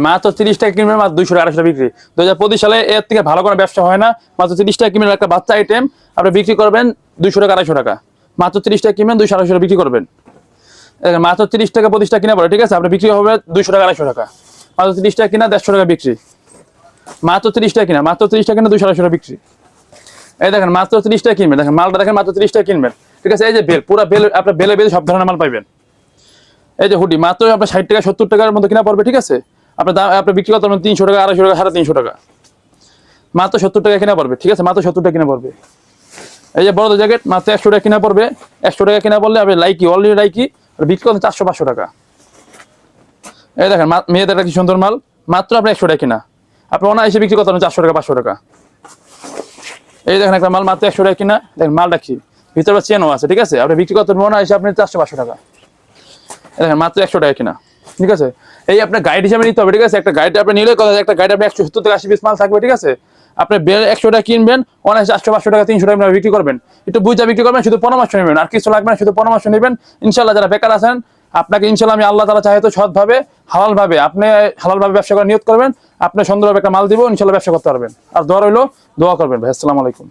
মাত্র 30 টাকা কিনবেন, মাত্র 200 টাকা 250 টাকা বিক্রি। 2025 সালে এর থেকে ভালো কোনো ব্যবসা হয় না। মাত্র 30 টাকা কিনবেন একটা বাচ্চা আইটেম, আপনি বিক্রি করবেন 200 টাকা 250 টাকা। মাত্র 30 টাকা কিনবেন 200 250 টাকা বিক্রি করবেন। মাত্র 30 টাকা 25 টাকা কিনা পড়ে, ঠিক আছে, আপনি বিক্রি হবে 200 টাকা 250 টাকা। মাত্র 30 টাকা কিনা 150 টাকা বিক্রি। মাত্র 30 টাকা কিনা, মাত্র 30 টাকা কিনা 200 250 টাকা বিক্রি। এই দেখেন মাত্র 30 টাকা কিনবেন, দেখেন মালটা দেখেন মাত্র 30 টাকা কিনবেন, ঠিক আছে। এই যে বেল, পুরো বেল, আপনার বেলে বেলে সব ধরনের মাল পাইবেন। এই যে হুডি মাত্র আপনার 60 টাকা 70 টাকার মধ্যে কিনা পড়বে, ঠিক আছে। আপনার দাম আপনি বিক্রি করতে পারবেন 300 টাকা 250 টাকা 350 টাকা। মাত্র 70 টাকা কিনা পড়বে, ঠিক আছে, মাত্র 70 টাকা কিনা পড়বে। এই যে বড় জ্যাকেট মাত্র 100 টাকা কিনা পড়বে। 100 টাকা কিনা পড়লে আপনি লাইকি অলরেডি লাইকি বিক্রি করতে 400 500 টাকা। এই দেখেন মেয়েদের একটা কি সুন্দর মাল, মাত্র আপনি 100 টাকা কিনা, আপনি অনায়াসে বিক্রি করতে পারবেন 400 টাকা 500 টাকা। এই দেখেন একটা মাল মাত্র 100 টাকা কিনা, দেখেন মালটা কি ভিতরে চেনও আছে, ঠিক আছে, আপনি বিক্রি করতে পারবেন অনায়াসে আপনি 400 500 টাকা। এই দেখেন মাত্র 100 টাকা কিনা, ঠিক আছে। এই আপনার গাইড হিসাবে নিতে হবে, ঠিক আছে। একটা গাইড আপনি নিলে কথা, একটা গাইড আপনি 170 থেকে 80 পিস মাল থাকবে, ঠিক আছে। আপনি 100 টাকা কিনবেন, অনায়াসে 400 500 টাকা 300 টাকা বিক্রি করবেন। একটু বুঝা বিক্রি করবেন, শুধু পরামর্শ নেবেন, আর কিছু লাগবে না, শুধু পরামর্শ নেবেন। ইনশাআল্লাহ যারা বেকার আছেন আপনাকে ইনশাআল্লাহ আমি আল্লাহ তাআলা চাহে তো সৎভাবে হালালভাবে আপনি হালালভাবে ব্যবসা করার নিয়ত করবেন, আপনি সুন্দরভাবে একটা মাল দিব, ইনশাআল্লাহ ব্যবসা করতে পারবেন। আর দোয়া রইলো, দোয়া করবেন ভাই। আসসালামু আলাইকুম।